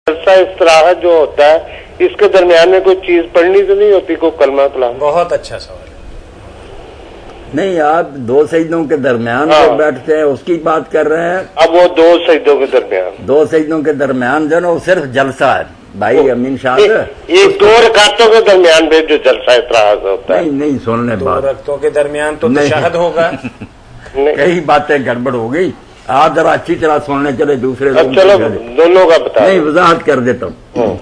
جلسہ استراحت جو ہوتا ہے اس کے درمیان میں کوئی چیز پڑھنی تو نہیں ہوتی، کوئی کلمہ کلام؟ بہت اچھا سوال ہے۔ نہیں، آپ دو سجدوں کے درمیان جو بیٹھتے ہیں اس کی بات کر رہے ہیں۔ اب وہ دو سجدوں کے درمیان، دو سجدوں کے درمیان جو نا وہ صرف جلسہ ہے بھائی امین شاہ۔ یہ دو رکعتوں کے درمیان بھی جو جلسہ استراحت ہوتا ہے، نہیں سن لیں دو بات، رکعتوں کے درمیان تو تشہد ہوگا۔ کئی باتیں گڑبڑ ہو گئی، آپ ذرا اچھی طرح سننے چلے دوسرے اب چلو دونوں کا بتا نہیں وضاحت کر دیتا ہوں۔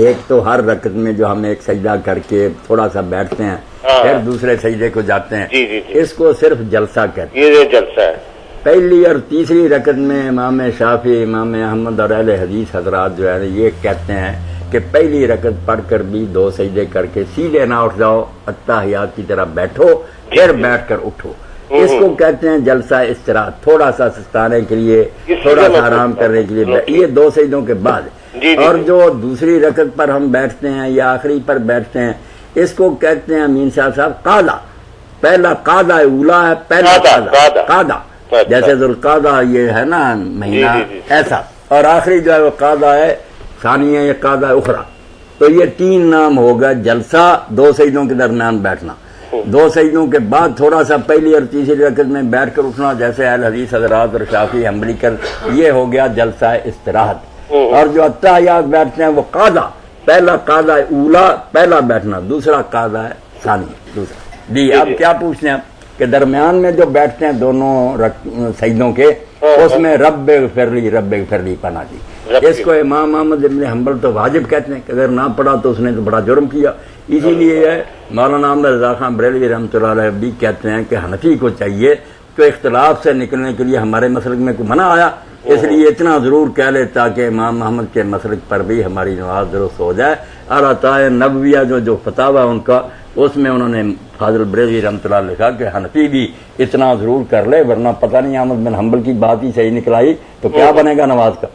ایک تو ہر رکعت میں جو ہم ایک سجدہ کر کے تھوڑا سا بیٹھتے ہیں پھر دوسرے سجدے کو جاتے ہیں، جی اس کو صرف جلسہ کہتے ہیں۔ یہ جلسہ ہے۔ پہلی اور تیسری رکعت میں امام شافعی، امام احمد اور اہل حدیث حضرات جو ہے یہ کہتے ہیں کہ پہلی رکعت پڑھ کر بھی دو سجدے کر کے سیدھے نہ اٹھ جاؤ، اتحیات کی طرح بیٹھو پھر بیٹھ کر اٹھو، اس کو کہتے ہیں جلسہ استراحت۔ تھوڑا سا سستانے کے لیے، تھوڑا سا آرام کرنے کے لیے، یہ دو سجدوں کے بعد۔ اور جو دوسری رکعت پر ہم بیٹھتے ہیں یا آخری پر بیٹھتے ہیں اس کو کہتے ہیں امین شاہ صاحب قاعدہ۔ پہلا قاعدہ اولا ہے، پہلا قاعدہ جیسے ذوالقعدہ یہ ہے نا مہینہ ایسا، اور آخری جو ہے وہ قاعدہ ہے ثانیہ یا قاعدہ اخرى۔ تو یہ تین نام ہوگا جلسہ، دو سجدوں کے درمیان بیٹھنا، دو سجدوں کے بعد تھوڑا سا پہلی اور تیسری رکعت میں بیٹھ کر اٹھنا جیسے اہل حدیث حضرات اور شافعی حنبلی کر، یہ ہو گیا جلسہ استراحت۔ اور جو اتحیات بیٹھتے ہیں وہ قاعدہ، پہلا قاعدہ اولا پہلا بیٹھنا، دوسرا قاعدہ ہے ثانی دوسرا۔ جی اب کیا پوچھتے ہیں کہ درمیان میں جو بیٹھتے ہیں دونوں سجدوں کے اس میں رب اغفر لی پڑھنا جی۔ اس کو امام احمد ابن حنبل تو واجب کہتے ہیں کہ اگر نہ پڑھا تو اس نے تو بڑا جرم کیا، اسی لیے مولانا احمد رضا خان بریلوی رحمۃ اللہ علیہ بھی کہتے ہیں کہ حنفی کو چاہیے کہ اختلاف سے نکلنے کے لیے ہمارے مسلک میں کوئی منع آیا اس لیے اتنا ضرور کہہ لے تاکہ امام محمد کے مسلک پر بھی ہماری نماز درست ہو جائے۔ اور عطائے نبویہ جو فتاوی ان کا اس میں انہوں نے فاضل بریلوی رحمۃ اللہ علیہ لکھا کہ حنفی بھی اتنا ضرور کر لے ورنہ پتہ نہیں احمد بن حنبل کی بات ہی صحیح نکلائی تو کیا بنے گا نماز کا۔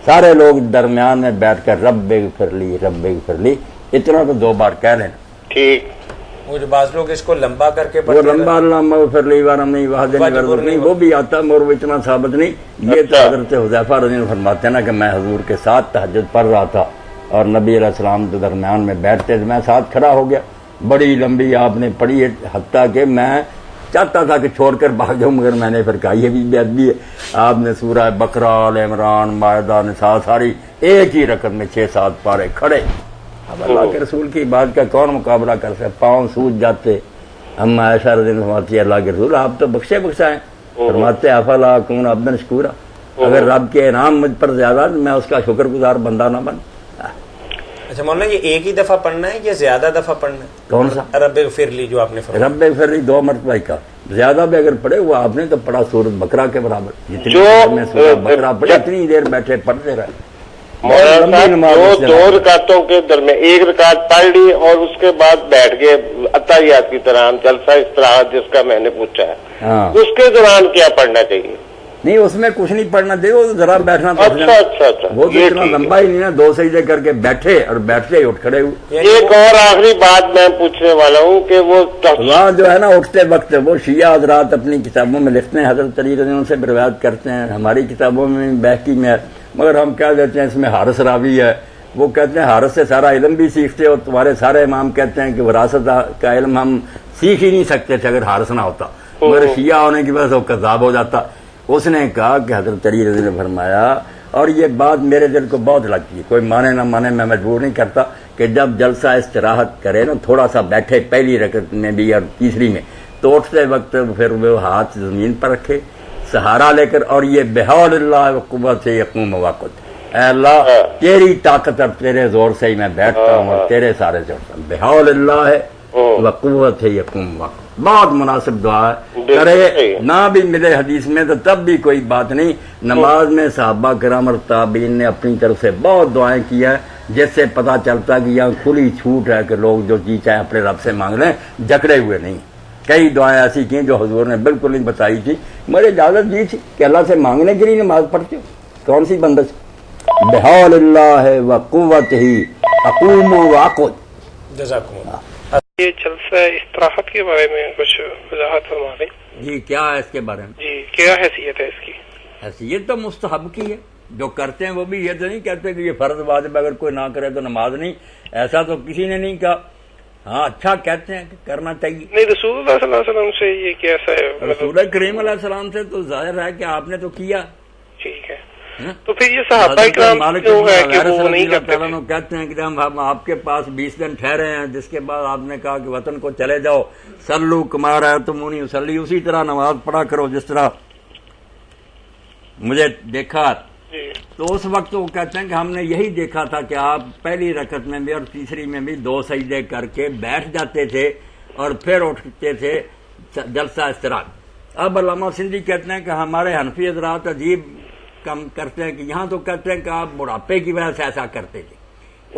سارے لوگ درمیان میں بیٹھ کر رب اغفر لی اتنا تو دو بار کہہ لینا۔ ٹھیک۔ وہ جو بعض لوگ اس کو لمبا کر کے وہ لمبا اللہ اغفر لی نہیں وہ بھی آتا مگر وہ اتنا ثابت نہیں۔ یہ تو حضرت حذیفہ رضی اللہ عنہ فرماتے ہیں نا کہ میں حضور کے ساتھ تہجد پڑھ رہا تھا اور نبی علیہ السلام کے درمیان میں بیٹھتے تھے، میں ساتھ کھڑا ہو گیا، بڑی لمبی آپ نے پڑھی ہے حتیٰ کہ میں چاہتا تھا کہ چھوڑ کر بھاگ جاؤں مگر میں نے پھر کہا یہ بھی بے ادبی ہے۔ آپ نے سورہ بقرہ، آل عمران، مائدہ، نساء ساری ایک ہی رکعت میں 6-7 پارے کھڑے۔ اب اللہ کے رسول کی بات کا کون مقابلہ کر سکتا؟ پاؤں سوج جاتے۔ اما عائشہ رضی اللہ عنہا فرماتی ہے اللہ کے رسول آپ تو بخشے ہیں، فرماتے افلا اکون عبدا شکورا، اگر رب کے انعام مجھ پر زیادہ میں اس کا شکر گزار بندہ نہ بن۔ اچھا مولانا یہ ایک ہی دفعہ پڑھنا ہے یا زیادہ دفعہ پڑھنا ہے؟ کون سا رب اغفر لی جو آپ نے فرمایا؟ رب اغفر لی 2 مرتبہ کا، زیادہ بھی اگر پڑھے وہ آپ نے تو پڑھا سورۃ بقرہ کے برابر، جتنی دیر میں سورۃ بقرہ پڑھے اتنی دیر بیٹھے پڑھتے رہے۔ مولانا صاحب دو رکعتوں کے درمیان ایک رکعت پڑھ لی اور اس کے بعد بیٹھ گئے اتحیات کی طرح جلسہ استراحت جس کا میں نے پوچھا ہے، اس کے دوران کیا پڑھنا چاہیے؟ نہیں اس میں کچھ نہیں پڑھنا چاہیے، وہ ذرا بیٹھنا اچھا وہ تو اتنا لمبا ہی نہیں نا، 2 سجدے کر کے بیٹھے اور بیٹھتے ہی اٹھ کھڑے ہوئے۔ ایک اور آخری بات میں پوچھنے والا ہوں کہ وہ وہاں جو ہے نا اٹھتے وقت وہ شیعہ حضرات اپنی کتابوں میں لکھتے ہیں، حضرت علی رضی اللہ عنہ سے روایت کرتے ہیں، ہماری کتابوں میں بہقی میں، مگر ہم کہہ دیتے ہیں اس میں حارث راوی ہے، وہ کہتے ہیں حارث سے سارا علم بھی سیکھتے اور تمہارے سارے امام کہتے ہیں کہ وراثت کا علم ہم سیکھ ہی نہیں سکتے تھے اگر حارث نہ ہوتا، مگر شیعہ ہونے کی وجہ سے وہ کذاب ہو جاتا۔ اس نے کہا کہ حضرت علی رضی اللہ عنہ نے فرمایا، اور یہ بات میرے دل کو بہت لگتی ہے، کوئی مانے نہ مانے میں مجبور نہیں کرتا، کہ جب جلسہ استراحت کرے نا تھوڑا سا بیٹھے پہلی رکعت میں بھی اور تیسری میں تو اٹھتے وقت پھر وہ ہاتھ زمین پر رکھے سہارا لے کر، اور یہ بحول اللہ و قوت سے یقوم وقت، اے اللہ تیری طاقت اور تیرے زور سے ہی میں بیٹھتا ہوں اور تیرے سارے سے اٹھتا ہوں، بحول اللہ ہے و قوت سے یقوم وقت۔ بہت مناسب دعا ہے، کرے نہ بھی ملے حدیث میں تو تب بھی کوئی بات نہیں۔ نماز میں صحابہ کرام اور تابعین نے اپنی طرف سے بہت دعائیں کی ہیں جس سے پتہ چلتا کہ یہاں کھلی چھوٹ ہے کہ لوگ جو چیز چاہیں اپنے رب سے مانگ لیں، جکڑے ہوئے نہیں۔ کئی دعائیں ایسی کی جو حضور نے بالکل نہیں بتائی تھی، مجھے اجازت دی تھی کہ اللہ سے مانگنے کے لیے نماز پڑھتے ہو، کون سی بندش؟ بحول اللہ و قوت ہی اقوم و اقعد۔ جزاکم اللہ۔ یہ جلسہ استراحت کے بارے میں کچھ وضاحت فرما دیں۔ جی کیا ہے اس کے بارے میں؟ جی کیا حیثیت ہے اس کی؟ حیثیت تو مستحب کی ہے، جو کرتے ہیں وہ بھی یہ تو نہیں کہتے کہ یہ فرض واجب اگر کوئی نہ کرے تو نماز نہیں، ایسا تو کسی نے نہیں کہا. ہاں اچھا کہتے ہیں کہ کرنا چاہیے. نہیں رسول اللہ صلی اللہ علیہ وسلم سے یہ کیسا ہے؟ رسول کریم علیہ السلام سے تو ظاہر ہے کہ آپ نے تو کیا. ٹھیک ہے، تو پھر یہ صحابہ کرام کیوں ہے کہ وہ نہیں کرتے؟ کہتے ہیں کہ ہم آپ کے پاس 20 دن ٹھہرے ہیں، جس کے بعد آپ نے کہا کہ وطن کو چلے جاؤ، سلو کما رہا ہے تم انہیں سلی، اسی طرح نماز پڑھا کرو جس طرح مجھے دیکھا. تو اس وقت وہ کہتے ہیں کہ ہم نے یہی دیکھا تھا کہ آپ پہلی رکعت میں بھی اور تیسری میں بھی 2 سجدے کر کے بیٹھ جاتے تھے اور پھر اٹھتے تھے جلسہ استراحت. اب علامہ سندھی کہتے ہیں کہ ہمارے حنفی حضرات عجیب کم کرتے ہیں کہ یہاں تو کہتے ہیں کہ آپ بڑھاپے کی وجہ سے ایسا کرتے تھے،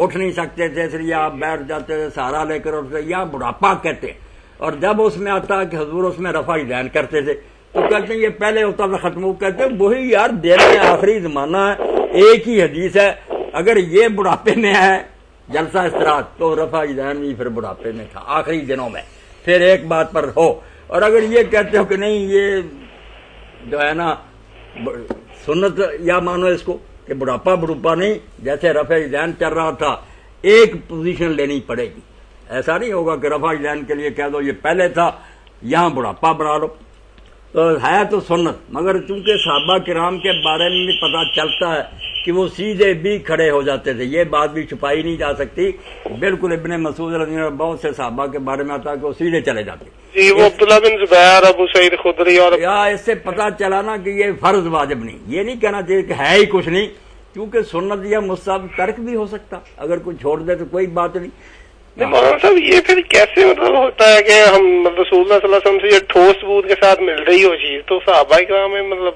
اٹھ نہیں سکتے تھے اس لیے آپ بیٹھ جاتے تھے، سہارا لے کر اٹھتے، یہاں بڑھاپا کہتے ہیں. اور جب اس میں آتا کہ حضور اس میں رفع دین کرتے تھے تو کہتے ہیں یہ پہلے ہوتا تھا ختم. کہتے ہیں وہی یار دین میں آخری زمانہ ہے، ایک ہی حدیث ہے، اگر یہ بڑھاپے میں ہے جلسہ استراحت تو رفع دین بھی پھر بڑھاپے میں تھا آخری دنوں میں، پھر ایک بات پر ہو. اور اگر یہ کہتے ہو کہ نہیں یہ جو ہے نا سنت، یا مانو اس کو کہ بڑھاپا نہیں، جیسے رفع دین چل رہا تھا ایک پوزیشن لینی پڑے گی. ایسا نہیں ہوگا کہ رفع دین کے لیے کہہ دو یہ پہلے تھا یہاں بڑھاپا بڑھا لو. تو ہے تو سنت، مگر چونکہ صحابہ کرام کے بارے میں بھی پتہ چلتا ہے کہ وہ سیدھے بھی کھڑے ہو جاتے تھے، یہ بات بھی چھپائی نہیں جا سکتی. بالکل ابن مسعود رضی اللہ عنہ بہت سے صحابہ کے بارے میں آتا ہے کہ وہ سیدھے چلے جاتے. جی وہ عبداللہ بن زبیر، ابو سعید خدری، اور اس سے پتہ چلا نا کہ یہ فرض واجب نہیں، یہ نہیں کہنا چاہیے کہ ہے ہی کچھ نہیں، کیونکہ سنت یا مستحب ترک بھی ہو سکتا، اگر کوئی چھوڑ دے تو کوئی بات نہیں. مولانا صاحب یہ پھر کیسے مطلب ہوتا ہے کہ ہم رسول اللہ صلی اللہ علیہ وسلم سے یہ ٹھوس ثبوت کے ساتھ مل رہی ہو چیز، تو صحابہ کرام میں مطلب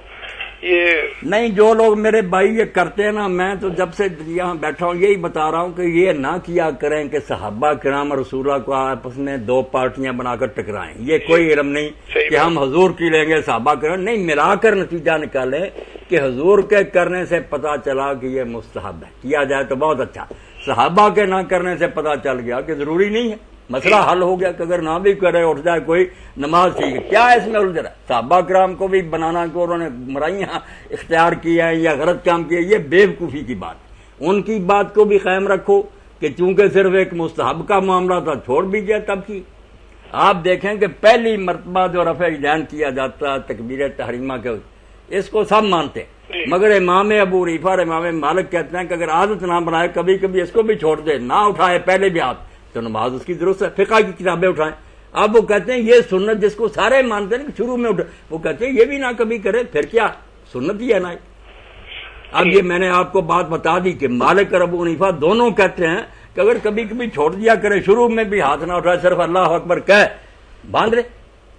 یہ نہیں. جو لوگ میرے بھائی یہ کرتے ہیں نا، میں تو جب سے یہاں بیٹھا ہوں یہی بتا رہا ہوں کہ یہ نہ کیا کریں کہ صحابہ کرام اور رسول اللہ کو آپس میں 2 پارٹیاں بنا کر ٹکرائیں. یہ کوئی علم نہیں کہ ہم حضور کی لیں گے صحابہ کرام، نہیں، ملا کر نتیجہ نکالیں کہ حضور کے کرنے سے پتہ چلا کہ یہ مستحب ہے، کیا جائے تو بہت اچھا. صحابہ کے نہ کرنے سے پتہ چل گیا کہ ضروری نہیں ہے، مسئلہ حل ہو گیا کہ اگر نہ بھی کرے اٹھ جائے کوئی نماز ٹھیک ہے. کیا اس میں الجھ رہا ہے؟ صحابہ کرام کو بھی بنانا کہ انہوں نے گمراہیاں اختیار کی ہے یا غلط کام کیا، یہ بے وقوفی کی بات. ان کی بات کو بھی قائم رکھو کہ چونکہ صرف ایک مستحب کا معاملہ تھا چھوڑ بھی گیا تب کی. آپ دیکھیں کہ پہلی مرتبہ جو رفع دین کیا جاتا ہے تکبیر تحریمہ کے، اس کو سب مانتے ہیں، مگر امام ابو حنیفہ اور امام مالک کہتے ہیں کہ اگر عادت نہ بنائے کبھی کبھی اس کو بھی چھوڑ دے، نہ اٹھائے پہلے بھی ہاتھ، تو نماز اس کی درست ہے. فقہ کی کتابیں اٹھائیں. اب وہ کہتے ہیں یہ سنت جس کو سارے مانتے ہیں کہ شروع میں اٹھے، وہ کہتے ہیں یہ بھی نہ کبھی کرے، پھر کیا سنت ہی ہے نا. اب یہ میں نے آپ کو بات بتا دی کہ مالک اور ابو حنیفہ دونوں کہتے ہیں کہ اگر کبھی کبھی چھوڑ دیا کرے، شروع میں بھی ہاتھ نہ اٹھائے، صرف اللہ اکبر کہے باندھ رہے،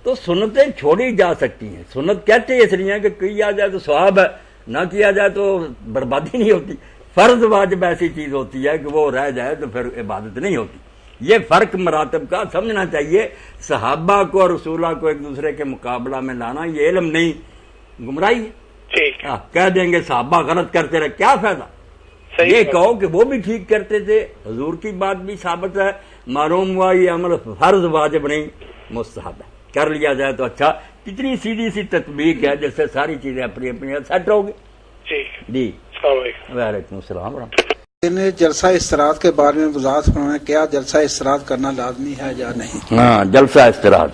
تو سنتیں چھوڑی جا سکتی ہیں. سنت کہتے ہیں اس لیے کہ کیا جائے تو ثواب ہے، نہ کیا جائے تو بربادی نہیں ہوتی. فرض واجب ایسی چیز ہوتی ہے کہ وہ رہ جائے تو پھر عبادت نہیں ہوتی. یہ فرق مراتب کا سمجھنا چاہیے. صحابہ کو اور رسول اللہ کو ایک دوسرے کے مقابلہ میں لانا یہ علم نہیں، گمراہی ہے. کہہ دیں گے صحابہ غلط کرتے رہے، کیا فائدہ؟ یہ کہو کہ وہ بھی ٹھیک کرتے تھے، حضور کی بات بھی ثابت ہے، معلوم ہوا یہ عمل فرض واجب نہیں مستحب ہے، کر لیا جائے تو اچھا. کتنی سیدھی سی تطبیق ہے جس سے ساری چیزیں اپنی اپنی سیٹ ہوگی. جی وعلیکم السلام ورحمۃ. جلسہ استراحت کے بارے میں وضاحت فرمائیں، کیا جلسہ استراحت کرنا لازمی ہے یا نہیں؟ ہاں جلسہ استراحت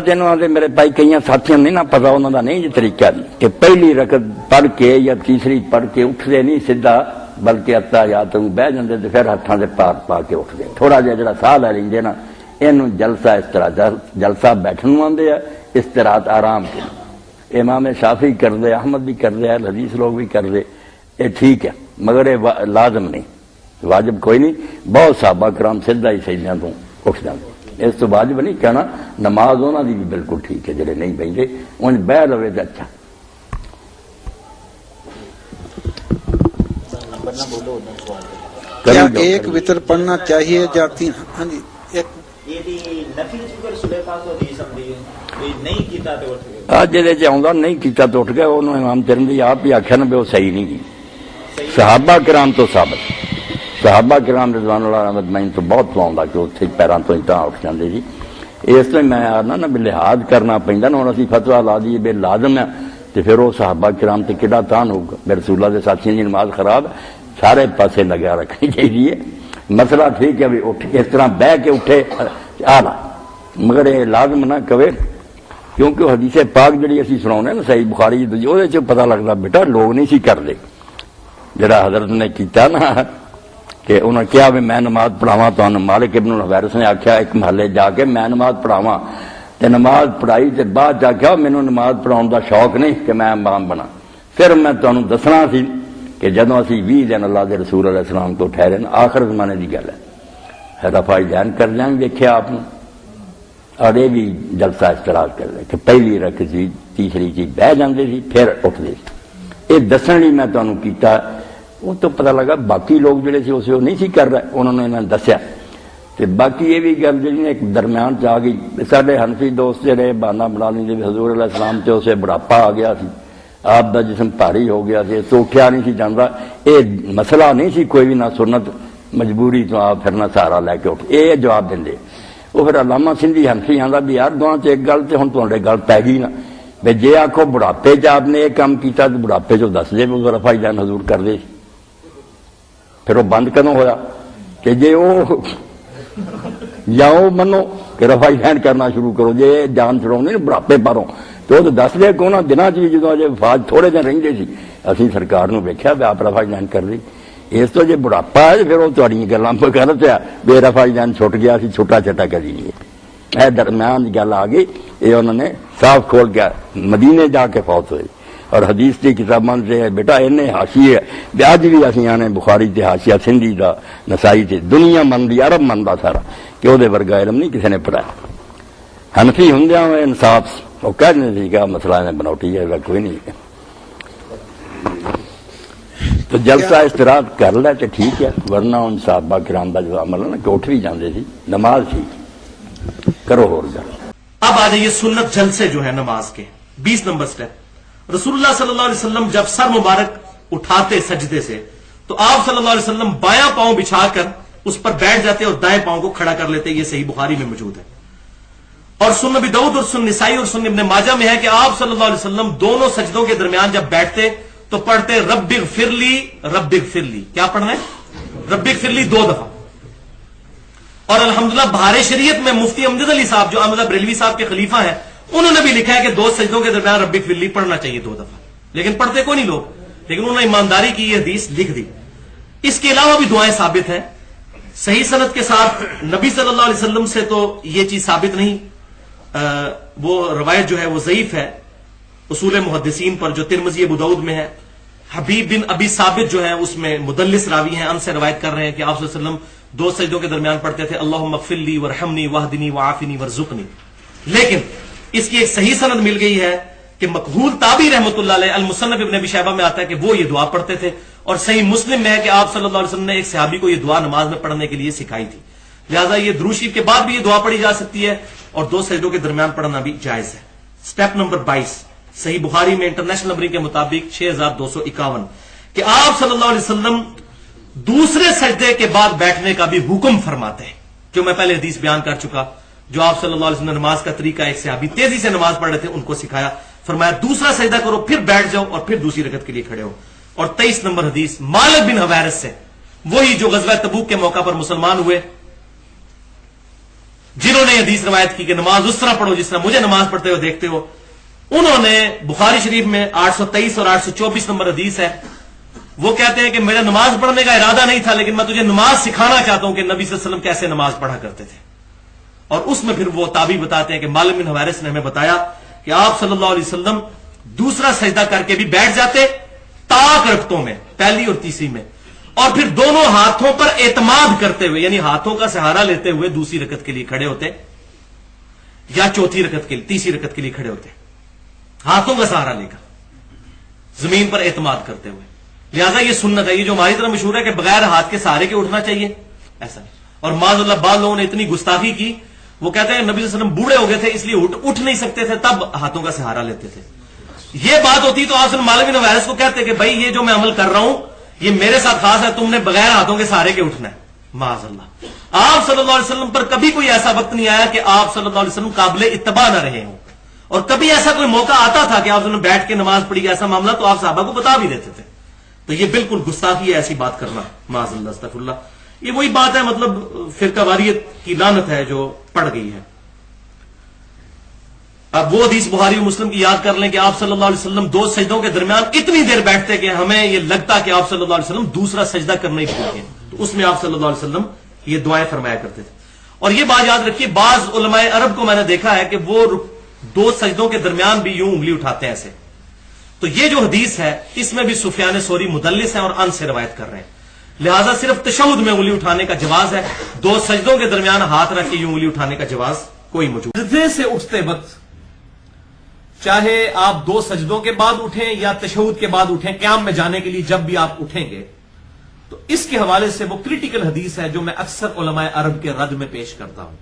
انہوں نے میرے بھائی کئی ساتھیوں نہیں نہ پتا، انہوں کا نہیں یہ طریقہ کہ پہلی رکعت پڑھ کے یا تیسری پڑھ کے اٹھتے نہیں سیدھا، بلکہ اتحیات بہ جاندے تے پھر ہاتھاں دے پار پا کے اٹھتے، تھوڑا جہا ساہ لے لیندے نا، اینوں جلسہ استراحت. جلسہ بیٹھن آندے ہے، استراحت آرام کے. امام شافعی کر دے، احمد بھی کر دے، حدیث لوگ بھی کر دے، یہ ٹھیک ہے، مگر یہ لازم نہیں، واجب کوئی نہیں. بہت صحابہ کرام سیدھا ہی سجدیاں تو اٹھ جاندے، اس تو واجب نہیں کہنا. نماز انہاں دی بھی بالکل ٹھیک ہے، جڑے نہیں بیندے انج بہ لوے تے اچھا. کیا ایک وتر پڑھنا چاہیے یا 3؟ ہاں جی نہیں کیتا تو اٹھ گیا، انہوں نے امام ترمذی آپ ہی آخیا نا بھی وہ صحیح نہیں کی. صحابہ کرام تو ثابت، صحابہ کرام رضوان اللہ مجمعین تو بہت پاؤں کہ اتنے پیروں تو اتنا اٹھ جاتے جی. اس لیے میں آنا نا بھی لحاظ کرنا پہنتا نا. ہوں اسی فتوا لا دیے بے لازم ہے تو پھر وہ صحابہ کرام تے کیڑا تان ہوگا؟ میرے رسول اللہ دے ساتھیوں کی نماز خراب سارے پاسے لگا رکھنی چاہیے. مسئلہ ٹھیک ہے بھی اٹھ اس طرح بہ کے اٹھے آلہ، مگر یہ لازم نہ کہے، کیونکہ حدیث پاک جڑی اسی سناؤنے نا صحیح بخاری وہ پتہ لگتا بیٹا لوگ نہیں سی کر دے. جڑا حضرت نے کیتا نا کہ انہوں نے کیا بھی میں نماز پڑھاواں تمہیں، مالک ابن الحویرث نے آخیا ایک محلے جا کے میں نماز پڑھاواں، تے نماز پڑھائی تے بعد جا کے مینوں نماز پڑھاؤن دا شوق نہیں کہ میں امام بنا. پھر میں تمہیں دسنا سی کہ جدوں اسی 20 دن اللہ دے رسول علیہ السلام تو ٹھہرے آخر زمانے کی گل ہے، رفع دین کر جائیں دیکھیا آپ نے، اور یہ بھی جلسہ اشتراک کر رہے کہ پہلی رکعت سی تیسری چیز بہ جاندے سی پھر اٹھتے سی. یہ دسن لی میں تمہیں کیتا، وہ تو پتہ لگا باقی لوگ جڑے سی اسے وہ نہیں سی کر رہے، انہوں نے انہیں دسیا. تے باقی یہ بھی گل جی ایک درمیان چ آ گئی، سارے حنفی دوست جڑے بہانہ بنا لیں حضور علیہ السلام تے اسے بڑھاپا آ گیا سی، آپ دا جسم بھاری ہو گیا سی تو اٹھیا نہیں سی جاندا. یہ مسئلہ نہیں سی کوئی بھی، نہ سنت مجبوری تو آپ پھر نہ سہارا لے کے اٹھ، یہ جواب دیں. وہ پھر علامہ سندھی حنفی آندا بھی یار دونوں چ ایک گل تے ہن تہاڈے گل پی گئی نا بھی جے آکھو بڑھاپے چ آپ نے یہ کام کیتا تو بڑھاپے چ دس دے وہ رفع دین حضور کر دے. پھر وہ بند کدوں ہویا کہ جے وہ یا وہ منو کہ رفع دین کرنا شروع کرو، جے جان چھڑاؤنے نا بڑھاپے پروں تو وہ دس دے کو نا دنوں چ بھی جدوں اجے وفات تھوڑے دن رہندے سی اسی سرکار نو ویکھیا بھی آپ رفع دین کر دی. اس تو جے بڑھاپا ہے پھر وہ تہاڈیاں گلاں پہ غلط ہے، بے رفع دین چھٹ گیا سی چھوٹا چھٹا کری نہیں. اے درمیان گل آ گئی، یہ انہوں نے صاف کھول کے مدینے جا کے فوت ہوئے. اور حدیث کی کتاباں سے بیٹا انہیں حاشیے اج بھی اسی آنے بخاری تے حاشیہ سندھی دا نسائی تے دنیا من دی عرب من دا سارا کہ وہ ورگا علم نہیں کسی نے پڑھایا. حنفی ہوندیاں انصاف وہ کہنے سی کہ مسئلہ نے بناوٹی ہے کوئی نہیں، تو جلسہ استراحت کر لے تو ٹھیک ہے، ورنہ ان صحابہ کرام دا جو عمل ہے نا کہ اٹھ بھی جاندے سی نماز ٹھیک کرو اور گل. اب آ جائیے سنت جلسے جو ہے نماز کے 20 نمبر سٹیپ. رسول اللہ صلی اللہ علیہ وسلم جب سر مبارک اٹھاتے سجدے سے تو آپ صلی اللہ علیہ وسلم بایاں پاؤں بچھا کر اس پر بیٹھ جاتے اور دائیں پاؤں کو کھڑا کر لیتے. یہ صحیح بخاری میں موجود ہے. اور سنن ابی داؤد اور سنن نسائی اور سنن ابن ماجہ میں ہے کہ آپ صلی اللہ علیہ وسلم دونوں سجدوں کے درمیان جب بیٹھتے تو پڑھتے رب اغفر لی رب اغفر لی. کیا پڑھنا ہے؟ رب اغفر لی 2 دفعہ. اور الحمدللہ بہار شریعت میں مفتی امجد علی صاحب جو احمد بریلوی صاحب کے خلیفہ ہیں انہوں نے بھی لکھا ہے کہ 2 سجدوں کے درمیان رب اغفر لی پڑھنا چاہیے 2 دفعہ، لیکن پڑھتے کوئی نہیں لوگ، لیکن انہوں نے ایمانداری کی یہ حدیث لکھ دی. اس کے علاوہ بھی دعائیں ثابت ہیں صحیح سند کے ساتھ. نبی صلی اللہ علیہ وسلم سے تو یہ چیز ثابت نہیں، وہ روایت جو ہے وہ ضعیف ہے اصول محدثین پر جو ترمذی ابو داؤد میں ہے. حبیب بن ابی ثابت جو ہے اس میں مدلس راوی ہیں، ان سے روایت کر رہے ہیں کہ آپ صلی اللہ علیہ وسلم 2 سجدوں کے درمیان پڑھتے تھے اللہم اغفر لی ورحمنی واہدنی وعافنی ورزقنی. لیکن اس کی ایک صحیح سند مل گئی ہے کہ مقبول تابعی رحمۃ اللہ علیہ المصنف ابن ابی شیبہ میں آتا ہے کہ وہ یہ دعا پڑھتے تھے. اور صحیح مسلم میں ہے کہ آپ صلی اللہ علیہ وسلم نے ایک صحابی کو یہ دعا نماز میں پڑھنے کے لیے سکھائی تھی. لہٰذا یہ درود شریف کے بعد بھی یہ دعا پڑھی جا سکتی ہے اور 2 سجدوں کے درمیان پڑھنا بھی جائز ہے. سٹیپ نمبر 22 صحیح بخاری میں انٹرنیشنل نمبرنگ کے مطابق 6251 کہ آپ صلی اللہ علیہ وسلم دوسرے سجدے کے بعد بیٹھنے کا بھی حکم فرماتے ہیں، جو میں پہلے حدیث بیان کر چکا، جو آپ صلی اللہ علیہ وسلم نے نماز کا طریقہ ایک صحابی تیزی سے نماز پڑھ رہے تھے ان کو سکھایا. فرمایا دوسرا سجدہ کرو پھر بیٹھ جاؤ اور پھر دوسری رکعت کے لیے کھڑے ہو. اور 23 نمبر حدیث مالک بن حویرث سے، وہی جو غزوہ تبوک کے موقع پر مسلمان ہوئے، جنہوں نے حدیث روایت کی کہ نماز اس طرح پڑھو جس طرح مجھے نماز پڑھتے ہوئے دیکھتے ہو. انہوں نے بخاری شریف میں 823 اور 824 نمبر حدیث ہے، وہ کہتے ہیں کہ میرا نماز پڑھنے کا ارادہ نہیں تھا لیکن میں تجھے نماز سکھانا چاہتا ہوں کہ نبی صلی اللہ علیہ وسلم کیسے نماز پڑھا کرتے تھے. اور اس میں پھر وہ تابعی بتاتے ہیں کہ مالک بن حویرث نے ہمیں بتایا کہ آپ صلی اللہ علیہ وسلم دوسرا سجدہ کر کے بھی بیٹھ جاتے طاق رکعتوں میں، پہلی اور تیسری میں، اور پھر دونوں ہاتھوں پر اعتماد کرتے ہوئے یعنی ہاتھوں کا سہارا لیتے ہوئے دوسری رکعت کے لیے کھڑے ہوتے یا چوتھی رکعت کے لیے تیسری رکعت کے لیے کھڑے ہوتے، ہاتھوں کا سہارا لے کر زمین پر اعتماد کرتے ہوئے. لہذا یہ سنت ہے، یہ جو ہماری طرح مشہور ہے کہ بغیر ہاتھ کے سہارے کے اٹھنا چاہیے، ایسا نہیں. اور معاذ اللہ بعض لوگوں نے اتنی گستاخی کی، وہ کہتے ہیں نبی صلی اللہ علیہ وسلم بوڑھے ہو گئے تھے اس لیے اٹھ نہیں سکتے تھے تب ہاتھوں کا سہارا لیتے تھے. یہ بات ہوتی تو آپ مالک بن حویرث کو کہتے کہ بھائی یہ جو میں عمل کر رہا ہوں یہ میرے ساتھ خاص ہے، تم نے بغیر ہاتھوں کے سہارے کے اٹھنا ہے. معاذ اللہ آپ صلی اللہ علیہ وسلم پر کبھی کوئی ایسا وقت نہیں آیا کہ آپ صلی اللہ علیہ وسلم قابل اتباع نہ رہے ہوں. اور کبھی ایسا کوئی موقع آتا تھا کہ آپ نے بیٹھ کے نماز پڑھی ایسا معاملہ تو آپ صحابہ کو بتا بھی دیتے تھے. تو یہ بالکل گستاخی ہے ایسی بات کرنا, معاذ اللہ استغفر اللہ. یہ وہی بات ہے, مطلب فرقہ واریت کی لعنت ہے جو پڑ گئی ہے. اب وہ حدیث بخاری و مسلم کی یاد کر لیں کہ آپ صلی اللہ علیہ وسلم 2 سجدوں کے درمیان اتنی دیر بیٹھتے کہ ہمیں یہ لگتا کہ آپ صلی اللہ علیہ وسلم دوسرا سجدہ کرنا ہی بھول گئے. تو اس میں آپ صلی اللہ علیہ وسلم یہ دعائیں فرمایا کرتے تھے. اور یہ بات یاد رکھیے, بعض علماء عرب کو میں نے دیکھا ہے کہ وہ 2 سجدوں کے درمیان بھی یوں انگلی اٹھاتے ہیں ایسے. تو یہ جو حدیث ہے اس میں بھی سفیان ثوری مدلس ہیں اور ان سے روایت کر رہے ہیں, لہذا صرف تشہد میں انگلی اٹھانے کا جواز ہے, 2 سجدوں کے درمیان ہاتھ رکھ کے یوں انگلی اٹھانے کا جواز کوئی موجود. سجدے سے اٹھتے وقت چاہے آپ 2 سجدوں کے بعد اٹھیں یا تشہد کے بعد اٹھیں, قیام میں جانے کے لیے جب بھی آپ اٹھیں گے, تو اس کے حوالے سے وہ کریٹیکل حدیث ہے جو میں اکثر علماء عرب کے رد میں پیش کرتا ہوں.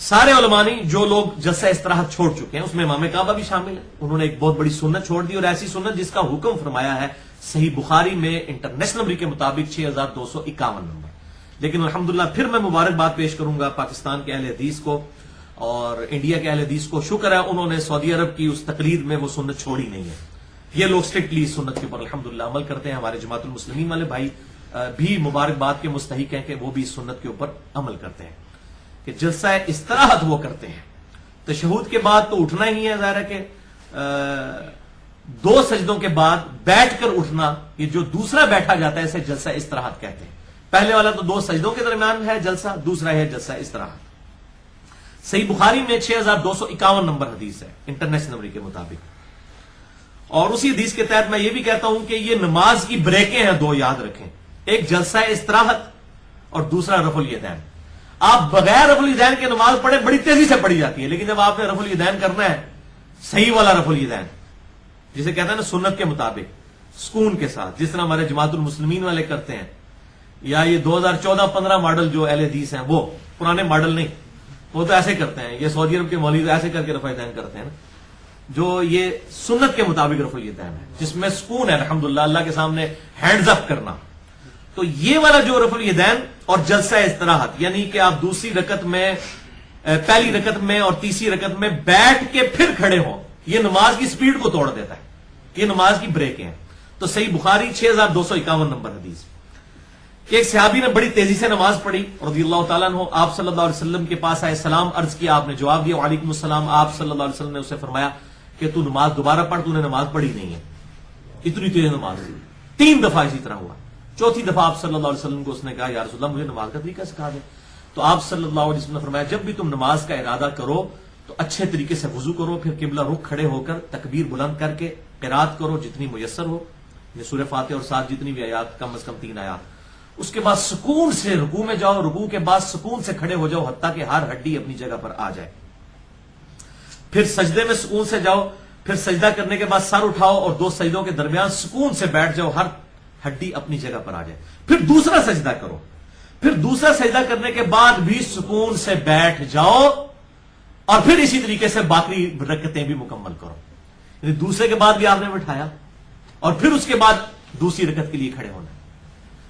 سارے علماء نہیں, جو لوگ جلسہ استراحت چھوڑ چکے ہیں, اس میں امام کعبہ بھی شامل ہے, انہوں نے ایک بہت بڑی سنت چھوڑ دی, اور ایسی سنت جس کا حکم فرمایا ہے صحیح بخاری میں انٹرنیشنل نمبر کے مطابق 6251 نمبر. لیکن الحمدللہ پھر میں مبارکباد پیش کروں گا پاکستان کے اہل حدیث کو اور انڈیا کے اہل حدیث کو. شکر ہے انہوں نے سعودی عرب کی اس تقریر میں وہ سنت چھوڑی نہیں ہے. یہ لوگ اسٹرکٹلی اس سنت کے اوپر الحمدللہ عمل کرتے ہیں. ہمارے جماعت المسلمین والے بھائی بھی مبارکباد کے مستحق ہیں کہ وہ بھی اس سنت کے اوپر عمل کرتے ہیں کہ جلسہ استراحت وہ کرتے ہیں. تشہد کے بعد تو اٹھنا ہی ہے, ظاہر ہے کہ 2 سجدوں کے بعد بیٹھ کر اٹھنا, یہ جو دوسرا بیٹھا جاتا ہے اسے جلسہ استراحت کہتے ہیں. پہلے والا تو 2 سجدوں کے درمیان ہے جلسہ, دوسرا ہے جلسہ استراحت. صحیح بخاری میں 6251 نمبر حدیث ہے انٹرنیشنل نمبر کے مطابق. اور اسی حدیث کے تحت میں یہ بھی کہتا ہوں کہ یہ نماز کی بریکیں ہیں 2, یاد رکھیں, ایک جلسہ استراحت اور دوسرا رفع الیدین. آپ بغیر رفع الیدین کے نماز پڑھیں, بڑی تیزی سے پڑھی جاتی ہے, لیکن جب آپ نے رفع الیدین کرنا ہے, صحیح والا رفع الیدین جسے کہتے ہیں نا سنت کے مطابق سکون کے ساتھ, جس طرح ہمارے جماعت المسلمین والے کرتے ہیں, یا یہ 2014-15 ماڈل جو اہل حدیث ہیں, وہ پرانے ماڈل نہیں, وہ تو ایسے کرتے ہیں. یہ سعودی عرب کے مولوی تو ایسے کر کے رفع الیدین کرتے ہیں نا, جو یہ سنت کے مطابق رفع الیدین ہے جس میں سکون ہے الحمدللہ, اللہ کے سامنے ہینڈز اپ کرنا. تو یہ والا جو رفع الیدین اور جلسہ استراحت, یعنی کہ آپ دوسری رکعت میں, پہلی رکعت میں اور تیسری رکعت میں بیٹھ کے پھر کھڑے ہوں, یہ نماز کی سپیڈ کو توڑ دیتا ہے, یہ نماز کی بریکیں ہیں. تو صحیح بخاری 6251 نمبر حدیث کہ ایک صحابی نے بڑی تیزی سے نماز پڑھی رضی اللہ تعالیٰ عنہ, آپ صلی اللہ علیہ وسلم کے پاس آئے, سلام عرض کیا, آپ نے جواب دیا وعلیکم السلام. آپ صلی اللہ علیہ وسلم نے اسے فرمایا کہ تو نماز دوبارہ پڑھ, تو نے نماز پڑھی نہیں ہے, اتنی تیز نماز. 3 دفعہ اسی طرح ہوا. چوتھی دفعہ آپ صلی اللہ علیہ وسلم کو اس نے کہا یا رسول اللہ مجھے نماز کا طریقہ سکھا دے. تو آپ صلی اللہ علیہ وسلم نے فرمایا جب بھی تم نماز کا ارادہ کرو تو اچھے طریقے سے وضو کرو, پھر قبلہ رخ کھڑے ہو کر تکبیر بلند کر کے قرات کرو جتنی میسر ہو, یہ سورہ فاتحہ اور ساتھ جتنی بھی آیات, کم از کم 3 آیات. اس کے بعد سکون سے رکوع میں جاؤ, رکوع کے بعد سکون سے کھڑے ہو جاؤ حتیٰ کہ ہر ہڈی اپنی جگہ پر آ جائے. پھر سجدے میں سکون سے جاؤ, پھر سجدہ کرنے کے بعد سر اٹھاؤ اور 2 سجدوں کے درمیان سکون سے بیٹھ جاؤ, ہر ہڈی اپنی جگہ پر آ جائے. پھر دوسرا سجدہ کرو, پھر دوسرا سجدہ کرنے کے بعد بھی سکون سے بیٹھ جاؤ, اور پھر اسی طریقے سے باقی رکعتیں بھی مکمل کرو. یعنی دوسرے کے بعد بھی آپ نے بٹھایا اور پھر اس کے بعد دوسری رکعت کے لیے کھڑے ہونا.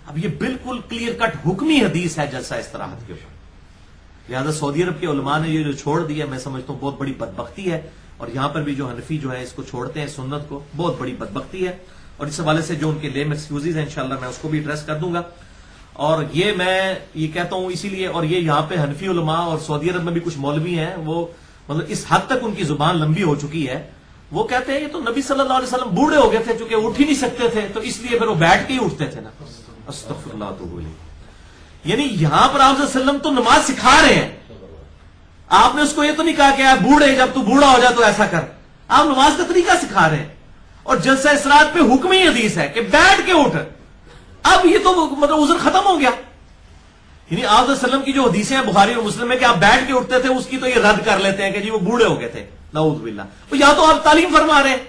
اب یہ بالکل کلیئر کٹ حکمی حدیث ہے جلسہ استراحت کے اوپر. لہٰذا سعودی عرب کے علماء نے یہ جو چھوڑ دیا, میں سمجھتا ہوں بہت بڑی بدبختی ہے, اور یہاں پر بھی جو حنفی جو ہے اس کو چھوڑتے ہیں سنت کو, بہت بڑی بدبختی ہے. اور اس حوالے سے جو ان کے لیم ایکسکیوزز ہیں انشاءاللہ میں اس کو بھی ایڈریس کر دوں گا. اور یہ میں یہ کہتا ہوں اسی لیے, اور یہ یہاں پہ حنفی علماء اور سعودی عرب میں بھی کچھ مولوی ہیں, وہ مطلب اس حد تک ان کی زبان لمبی ہو چکی ہے, وہ کہتے ہیں یہ تو نبی صلی اللہ علیہ وسلم بوڑھے ہو گئے تھے چونکہ اٹھ ہی نہیں سکتے تھے, تو اس لیے پھر وہ بیٹھ کے ہی اٹھتے تھے نا. استغفر اللہ تو بولے, یعنی یہاں پر آپ صلی اللہ علیہ وسلم تو نماز سکھا رہے ہیں, آپ نے اس کو یہ تو نہیں کہا کہ آپ بوڑھے, جب تو بوڑھا ہو جائے تو ایسا کر, آپ نماز کا طریقہ سکھا رہے ہیں. اور جلسہ استراحت پہ حکمی حدیث ہے کہ بیٹھ کے اٹھ. اب یہ تو مطلب عذر ختم ہو گیا. یعنی آپ صلی اللہ علیہ وسلم کی جو حدیثیں ہیں بخاری اور مسلم میں کہ آپ بیٹھ کے اٹھتے تھے, اس کی تو یہ رد کر لیتے ہیں کہ جی وہ بوڑھے ہو گئے تھے, نعوذ باللہ. یا تو آپ تعلیم فرما رہے ہیں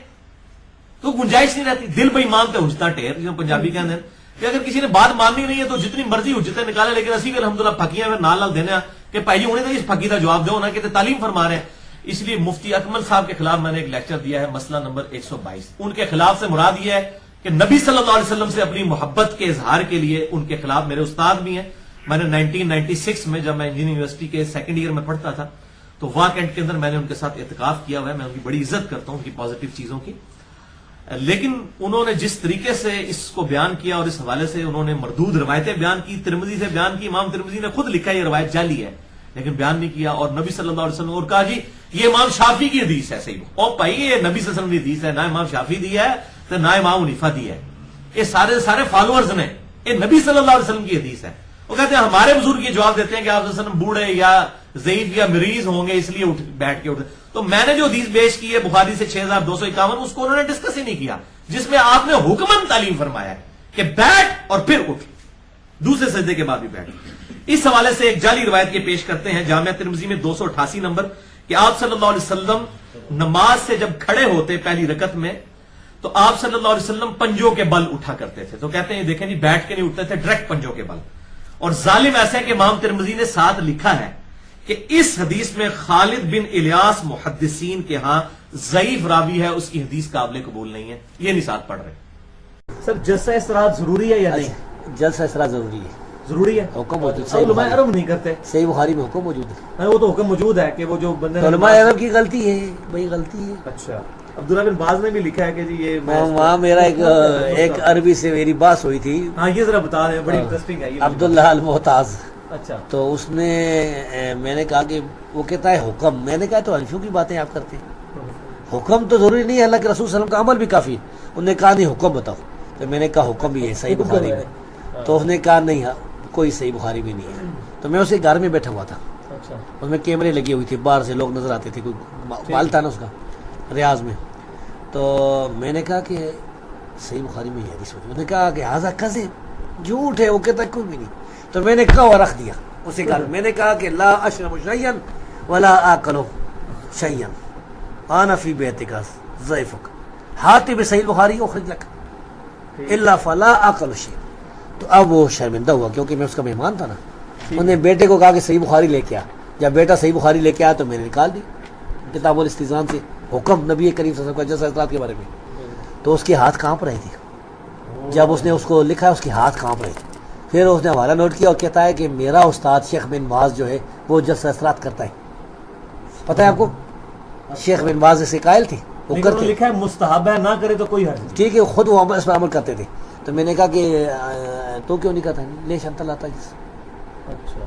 تو گنجائش نہیں رہتی. دل بے ایمان تے حجتاں ٹھیر, جو پنجابی کہتے ہیں کہ اگر کسی نے بات ماننی نہیں ہے تو جتنی مرضی حجتیں نکالے, لیکن اسی بھی الحمدللہ پھکیاں میں نال دینے کہ بھائی ہونے تو اس پھکی کا جواب دو نا کہ تعلیم فرما رہے ہیں. اس لیے مفتی اکمل صاحب کے خلاف میں نے ایک لیکچر دیا ہے, مسئلہ نمبر 122. ان کے خلاف سے مراد یہ ہے کہ نبی صلی اللہ علیہ وسلم سے اپنی محبت کے اظہار کے لیے ان کے خلاف میرے استاد بھی ہیں. میں نے 1996 میں جب میں انجینئرنگ یونیورسٹی کے 2nd ایئر میں پڑھتا تھا, تو واہ کینٹ کے اندر میں نے ان کے ساتھ اعتکاف کیا ہوا ہے، میں ان کی بڑی عزت کرتا ہوں ان کی پازیٹیو چیزوں کی، لیکن انہوں نے جس طریقے سے اس کو بیان کیا اور اس حوالے سے انہوں نے مردود روایتیں بیان کی، ترمذی سے بیان کی، امام ترمذی نے خود لکھا یہ روایت جعلی ہے لیکن بیان نہیں کیا، اور نبی صلی اللہ علیہ وسلم اور کہا جی یہ امام شافعی کی حدیث ہے، صحیح او بھائی یہ نبی صلی اللہ علیہ وسلم کی حدیث ہے، نہ امام شافعی دی ہے تو نہ امام حنیفہ دی ہے، یہ سارے فالوورز نے، یہ نبی صلی اللہ علیہ وسلم کی حدیث ہے۔ وہ کہتے ہیں ہمارے بزرگ یہ جواب دیتے ہیں کہ آپ صلی اللہ علیہ وسلم بوڑھے یا ضعیف یا مریض ہوں گے اس لیے بیٹھ کے اٹھتے، تو میں نے جو حدیث پیش کی ہے بخاری سے 6251 اس کو انہوں نے ڈسکس ہی نہیں کیا، جس میں آپ نے حکمن تعلیم فرمایا ہے کہ بیٹھ اور پھر اٹھ، دوسرے سجدے کے بعد بھی بیٹھ۔ اس حوالے سے ایک جعلی روایت کے پیش کرتے ہیں جامعہ ترمذی میں 288 نمبر کہ آپ صلی اللہ علیہ وسلم نماز سے جب کھڑے ہوتے پہلی رکعت میں تو آپ صلی اللہ علیہ وسلم پنجوں کے بل اٹھا کرتے تھے، تو کہتے ہیں دیکھیں جی بیٹھ کے نہیں اٹھتے تھے، ڈائریکٹ پنجوں کے بل، اور ظالم ایسا ہے کہ امام ترمذی نے ساتھ لکھا ہے کہ اس حدیث میں خالد بن الیاس محدثین کے ہاں ضعیف راوی ہے، اس کی حدیث قابل قبول نہیں ہے، یہ نہیں ساتھ پڑھ رہے۔ سر جلسہ استراحت ضروری ہے یا نہیں؟ جلسہ استراحت ضروری ہے، ضروری ہے، حکم موجود، علماء عرب نہیں کرتے، صحیح بخاری میں حکم موجود ہے، وہ تو حکم موجود ہے کہ وہ جو بندے علماء عرب کی غلطی ہے، بھائی غلطی ہے۔ اچھا عبداللہ بن باز نے بھی لکھا ہے کہ جی یہ وہاں میرا ایک عربی سے میری بات ہوئی تھی، ہاں یہ ذرا بتا دیں، بڑی انٹرسٹنگ ہے یہ، عبداللہ المحتاج۔ اچھا تو اس نے میں نے کہا کہ وہ کہتا ہے حکم، میں نے کہا تو حنفیوں کی باتیں آپ کرتے ہیں، حکم تو ضروری نہیں ہے، اللہ کے رسول صلی اللہ علیہ وسلم کا عمل بھی کافی ہے۔ انہوں نے کہا نہیں حکم بتاؤ، تو میں نے کہا حکم بھی ہے صحیح بخاری میں، تو اس نے کہا نہیں کوئی صحیح بخاری میں نہیں ہے، تو میں اسے گھر میں بیٹھا ہوا تھا، اس میں کیمرے لگے ہوئی تھے، باہر سے لوگ نظر آتے تھے، کوئی مال تھا نا اس کا ریاض میں، تو میں نے کہا کہ صحیح بخاری میں یہ حدیث ہوتی ہے، اس نے کہا کہ حاذا کذب، جھوٹ ہے، وہ کہتا ہے کوئی بھی نہیں، تو میں نے کہا اور رکھ دیا اسے گھر میں نے کہا کہ لا اشرب شیئا ولا آکل شیئا انا فی بیتک ضیفک ہاتھ بصحیح بخاری اخرج لک الا فلا آکل شیئا۔ تو اب وہ شرمندہ ہوا کیونکہ میں اس کا مہمان تھا نا، انہوں نے بیٹے کو کہا کہ صحیح بخاری لے کے آ، جب بیٹا صحیح بخاری لے کے آیا تو میں نے نکال دی کتاب الاستئذان سے حکم نبی کریم صلی اللہ علیہ وسلم کا جلسہ استراحت کے بارے میں، تو اس کے ہاتھ کانپ رہے تھے، جب اس نے اس کو لکھا اس کے ہاتھ کانپ رہے تھے، پھر اس نے حوالہ نوٹ کیا اور کہتا ہے کہ میرا استاد شیخ بن باز جو ہے وہ جلسہ استراحت کرتا ہے، پتہ ہے آپ کو شیخ بن باز سے قائل تھے، وہ کرتے لکھا ہے مستحب ہے، نہ کرے تو کوئی حرج نہیں، ٹھیک ہے، خود وہ اس پر عمل کرتے تھے، تو میں نے کہا کہ تو کیوں نہیں کرتا، لے شنت اللہ تعالیٰ۔ اچھا